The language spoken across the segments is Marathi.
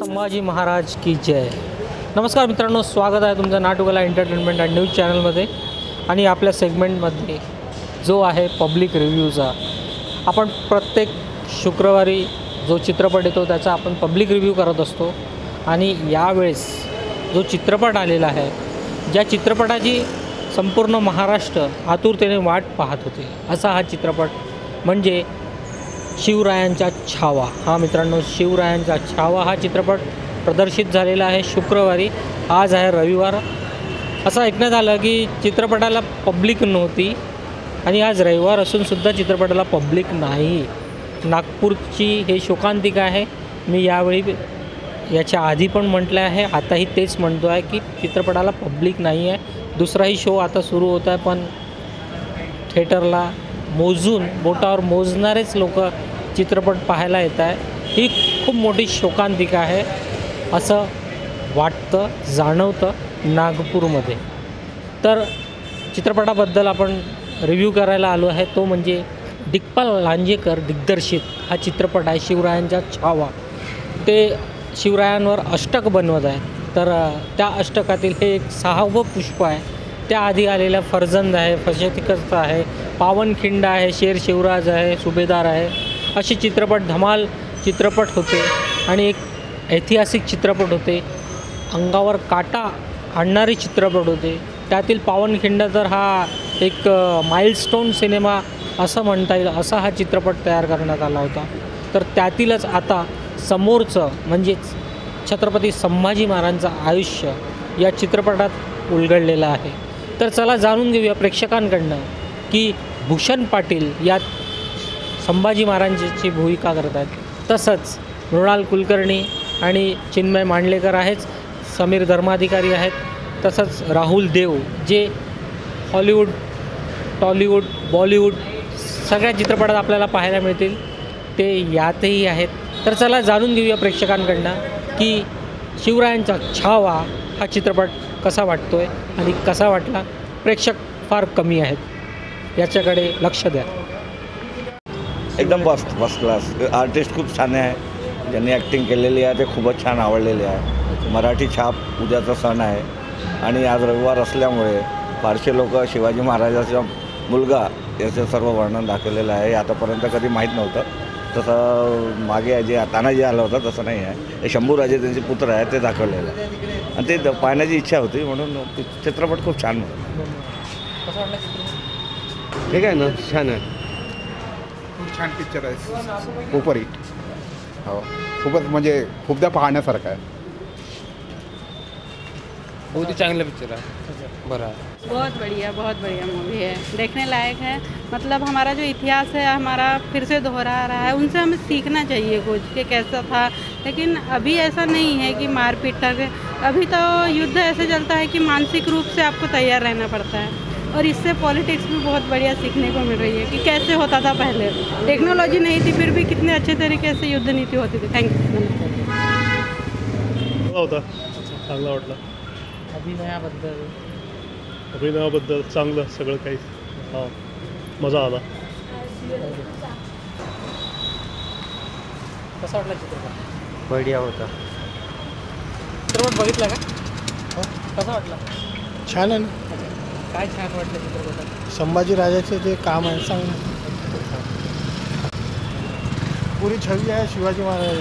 संभाजी महाराज की जय। नमस्कार मित्रांनो, स्वागत आहे तुमचं नाटुकला एंटरटेनमेंट अँड न्यूज चॅनलमध्ये। आणि आपल्या सेगमेंटमध्ये जो आहे पब्लिक रिव्ह्यूचा, आपण प्रत्येक शुक्रवारी जो चित्रपट येतो त्याचा आपण पब्लिक रिव्ह्यू करत असतो। आणि यावेळेस जो चित्रपट आलेला आहे, ज्या चित्रपटाची संपूर्ण महाराष्ट्र आतुरतेने वाट पाहत होते, असा हा चित्रपट म्हणजे शिवरायांचा छावा। हा मित्रांनो, शिवरायांचा छावा हा चित्रपट प्रदर्शित झालेला आहे शुक्रवारी। आज आहे रविवार। असं ऐकण्यात आलं की चित्रपटाला पब्लिक नव्हती आणि आज रविवार असूनसुद्धा चित्रपटाला पब्लिक नाही। नागपूरची हे शोकांतिका आहे। मी यावेळी याच्या आधी पण म्हटलं आहे, आताही तेच म्हणतो आहे की चित्रपटाला पब्लिक नाही आहे। दुसराही शो आता सुरू होत आहे, पण थिएटरला मोजून बोटावर मोजणारेच लोक चित्रपट पाहायला येत आहे। ही खूप मोठी शोकांतिका आहे असं वाटतं, जाणवतं नागपूरमध्ये। तर चित्रपटाबद्दल आपण रिव्ह्यू करायला आलो आहे, तो म्हणजे दिग्पाल लांजेकर दिग्दर्शित हा चित्रपट आहे शिवरायांचा छावा। ते शिवरायांवर अष्टक बनवत आहे, तर त्या अष्टकातील हे एक 6वं पुष्प आहे। त्याआधी आलेल्या फर्जंद आहे, फशेतिकस्त आहे, पावनखिंड आहे, शेर शिवराज आहे, सुभेदार आहे, असे चित्रपट धमाल चित्रपट होते आणि एक ऐतिहासिक चित्रपट होते, अंगावर काटा आणणारे चित्रपट होते। त्यातील पावनखिंड तर हा एक माइलस्टोन सिनेमा असं म्हणता येईल, असा हा चित्रपट तयार करण्यात आला होता। तर त्यातीलच आता समोरचं म्हणजेच छत्रपती संभाजी महाराजांचं आयुष्य या चित्रपटात उलगडलेलं आहे। तर चला जाणून घेऊया प्रेक्षकांकडनं की भूषण पाटील यात संभाजी महाराजांची भूमिका करत आहेत। तसंच मृणाल कुलकर्णी आणि चिन्मय मांडलेकर आहेच, समीर धर्माधिकारी आहेत, तसंच राहुल देव जे हॉलिवूड, टॉलिवूड, बॉलिवूड सगळ्या चित्रपटात आपल्याला पाहायला मिळतील, ते यातही आहेत। तर चला जाणून घेऊया प्रेक्षकांकडनं की शिवरायांचा छावा हा चित्रपट कसा वाटतो आहे आणि कसा वाटला। प्रेक्षक फार कमी आहेत, याच्याकडे लक्ष द्या। एकदम फर्स्ट क्लास आर्टिस्ट खूप छान आहे, ज्यांनी ॲक्टिंग केलेली आहे ते खूपच छान आवडलेले आहे। मराठी छाप उद्याचा सण आहे आणि आज रविवार असल्यामुळे फारसे लोक शिवाजी महाराजाचा मुलगा याचं सर्व वर्णन दाखवलेलं आहे। आतापर्यंत कधी माहीत नव्हतं, तसं मागे जे तानाजी आलं होतं तसं नाही आहे। हे शंभूराजे त्यांचे पुत्र आहे ते दाखवलेलं आहे आणि ते पाहण्याची इच्छा होती, म्हणून चित्रपट खूप छान होता। कसं वाटलं चित्रपट? ठीक आहे ना, छान आहे, खूप छान पिक्चर आहे, सुपर हिट। हो, खूपच म्हणजे खूपदा पाहण्यासारखं आहे। बहुत ही चांगला पिक्चर है, बड़ा बहुत बढ़िया मूवी है, देखने लायक है। मतलब हमारा जो इतिहास है हमारा फिर से दोहरा रहा है, उनसे हमें सीखना चाहिए कुछ कि कैसा था। लेकिन अभी ऐसा नहीं है कि मारपीट कर, अभी तो युद्ध ऐसे चलता है कि मानसिक रूप से आपको तैयार रहना पड़ता है। और इससे पॉलिटिक्स भी बहुत बढ़िया सीखने को मिल रही है कि कैसे होता था पहले। टेक्नोलॉजी नहीं थी फिर भी कितने अच्छे तरीके से युद्ध नीति होती थी। Thank you. होता चांगला वाटला। अभिनयाबद्दल चांगलं सगळं काही, हां मजा आला। कसा वाटला चित्रपट? बढ़िया होता। चित्रपट बघितला का? हो, कसा वाटला? छान आहे ना। काय छान वाटलं चित्रपटात? संभाजी राजाचे जे काम आहे चांगलं, पुरी छवी आहे शिवाजी महाराज।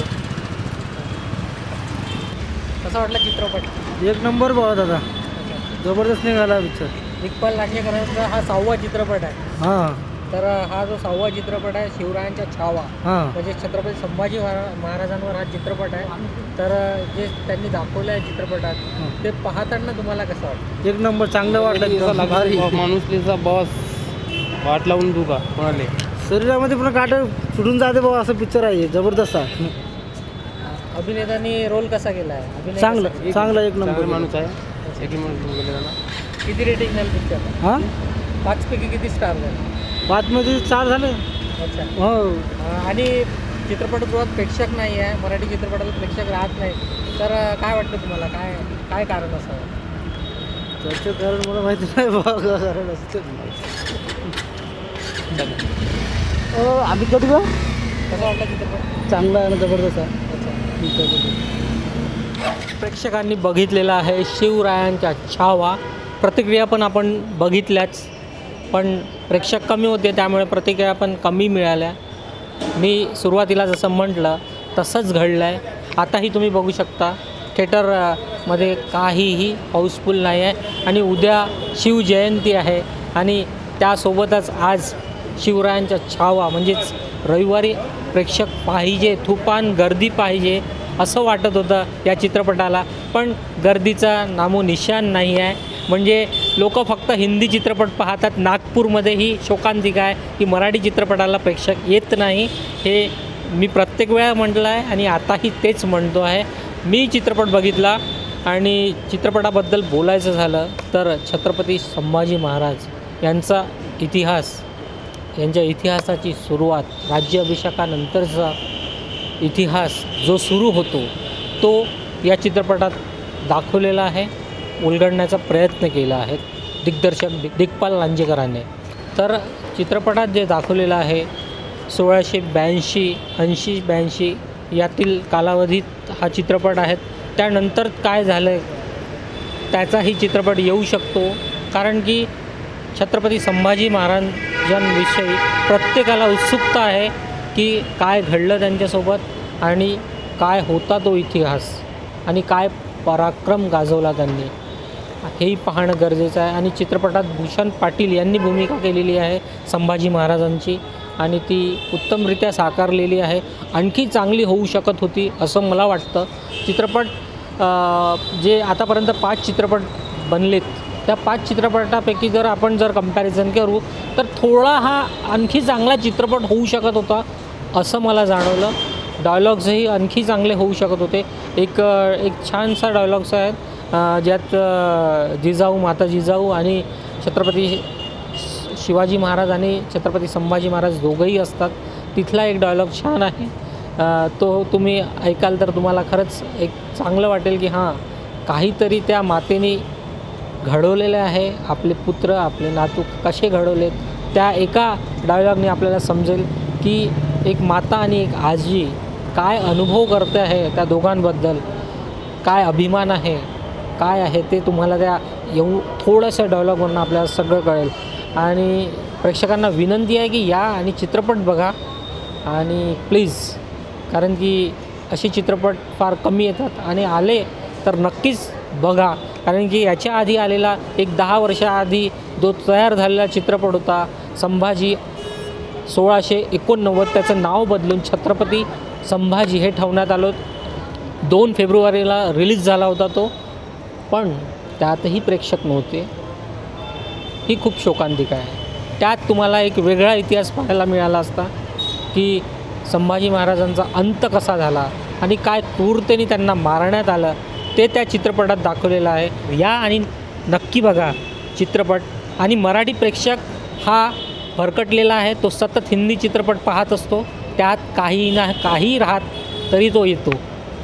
कसा वाटला चित्रपट? एक नंबर बघा दादा, जबरदस्त निघाला पिक्चर। दिग्पाल लांजेकरांचा हा 6वा चित्रपट आहे। हां तर हा जो 6वा चित्रपट आहे शिवरायांचा छावा, हां म्हणजे छत्रपती संभाजी महाराजांवर हा चित्रपट आहे। तर जे त्यांनी दाखवलं आहे चित्रपटात ते पाहताना तुम्हाला कसं वाटतं? एक नंबर चांगलं वाटलं, भारी। माणूसलीचा बॉस वाट लावून दुका कोणाले शरीरामध्ये पूर्ण काटा सुटून जाते बाबा, असं पिक्चर आहे, जबरदस्त आहे। अभिनेत्यांनी रोल कसा केला आहे? अभिनय चांगलं कसा केला? चांगलं एक नंबर माणूस आहे, एक माणूस गेलेला ना। किती रेटिंग झाली पिक्चर? हां 5 पैकी किती स्टार झाले? 5 मध्ये 4 झाले। अच्छा। हो, आणि चित्रपटगृहात प्रेक्षक नाही आहे, मराठी चित्रपटाला प्रेक्षक राहत नाही, तर काय वाटतं तुम्हाला? काय काय कारण असावं? त्याचं कारण मला माहिती नाही बाबा, कारण असतं। आम्ही कधी बघ, कसा वाटला चित्रपट? चांगला आहे ना, जबरदस्त आहे। अच्छा। प्रेक्षकांनी बघितलेला आहे शिवरायांच्या छावा. प्रतिक्रिया पण आपण बघितल्याच, पण प्रेक्षक कमी होते त्यामुळे प्रतिक्रिया पण कमी मिळाल्या. मी सुरुवातीला जसं म्हटलं तसंच घडलं आहे. आताही तुम्ही बघू शकता थिएटरमध्ये काहीही हाऊसफुल नाही आहे आणि उद्या शिवजयंती आहे आणि त्यासोबतच आज शिवरायांच्या छावा म्हणजेच रविवारी प्रेक्षक पाहिजे, तुफान गर्दी पाहिजे असं वाटत होतं या चित्रपटाला, पण गर्दीचा नामोनिशाण नाही आहे. म्हणजे लोक फक्त हिंदी चित्रपट पाहतात. नागपूरमध्येही शोकांतिका आहे की मराठी चित्रपटाला प्रेक्षक येत नाही. हे मी प्रत्येक वेळा म्हटलं आहे आणि आताही तेच म्हणतो आहे. मी चित्रपट बघितला आणि चित्रपटाबद्दल बोलायचं झालं तर छत्रपती संभाजी महाराज यांचा इतिहास, यांच्या इतिहासाची सुरुवात, राज्याभिषेकानंतरचा इतिहास जो सुरू होतो तो या चित्रपटात दाखवलेला आहे, उलगडण्याचा प्रयत्न केला आहे दिग्दर्शक दिग्पाल लांजेकरांनी. तर चित्रपटात जे दाखवलेलं आहे 1682 यातील कालावधीत हा चित्रपट आहे. त्यानंतर काय झालं त्याचाही चित्रपट येऊ शकतो, कारण की छत्रपती संभाजी महाराजांविषयी प्रत्येकाला उत्सुकता आहे की काय घडलं त्यांच्यासोबत आणि काय होता तो इतिहास आणि काय पराक्रम गाजवला त्यांनी, हेही पाहणं गरजेचं आहे. आणि चित्रपटात भूषण पाटील यांनी भूमिका केलेली आहे संभाजी महाराजांची आणि ती उत्तमरित्या साकारलेली आहे. आणखी चांगली होऊ शकत होती असं मला वाटतं. चित्रपट जे आतापर्यंत 5 चित्रपट बनलेत त्या 5 चित्रपटापैकी जर आपण कंपॅरिझन करू तर थोडा हा आणखी चांगला चित्रपट होऊ शकत होता असं मला जाणवलं. डायलॉग्सही आणखी चांगले होऊ शकत होते. एक छानसा डायलॉग्स आहेत ज्यात जिजाऊ, माता जिजाऊ आणि छत्रपती शिवाजी महाराज आणि छत्रपती संभाजी महाराज दोघंही असतात. तिथला एक डायलॉग छान आहे, तो तुम्ही ऐकाल तर तुम्हाला खरंच एक चांगलं वाटेल की हां काहीतरी त्या मातेने घडवलेलं आहे. आपले पुत्र, आपले नातू कसे घडवलेत त्या एका डायलॉगने आपल्याला समजेल की एक माता आणि एक आजी काय अनुभव करते आहे त्या दोघांबद्दल, काय अभिमान आहे, काय आहे ते तुम्हाला त्या थोड्याशा डायलॉगवरून आपल्याला सगळं कळेल. आणि प्रेक्षकांना विनंती आहे की या आणि चित्रपट बघा आणि प्लीज, कारण की असे चित्रपट फार कमी येतात आणि आले तर नक्कीच बघा. कारण की याच्या आधी आलेला एक 10 वर्षाआधी जो तयार झालेला चित्रपट होता संभाजी 1689, त्याचं नाव बदलून छत्रपती संभाजी हे ठेवण्यात आलं. 2 फेब्रुवारीला रिलीज झाला होता तो, पण त्यातही प्रेक्षक नव्हते. ही खूप शोकांतिका आहे. त्यात तुम्हाला एक वेगळा इतिहास पाहायला मिळाला असता की संभाजी महाराजांचा अंत कसा झाला आणि काय क्रूरतेने त्यांना मारण्यात आलं ते त्या चित्रपटात दाखवलेलं आहे. या आणि नक्की बघा चित्रपट. आणि मराठी प्रेक्षक हा भरकटलेला आहे, तो सतत हिंदी चित्रपट पाहत असतो, त्यात काही राहत तरी तो येतो.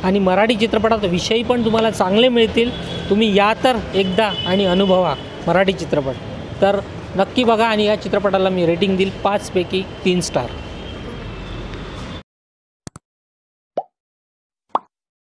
आणि मराठी चित्रपटात विषयी पण तुम्हाला चांगले मिळतील. तुम्ही या तर एकदा आणि अनुभवा मराठी चित्रपट. तर नक्की बघा आणि या चित्रपटाला मी रेटिंग देईल 5 पैकी 3 स्टार.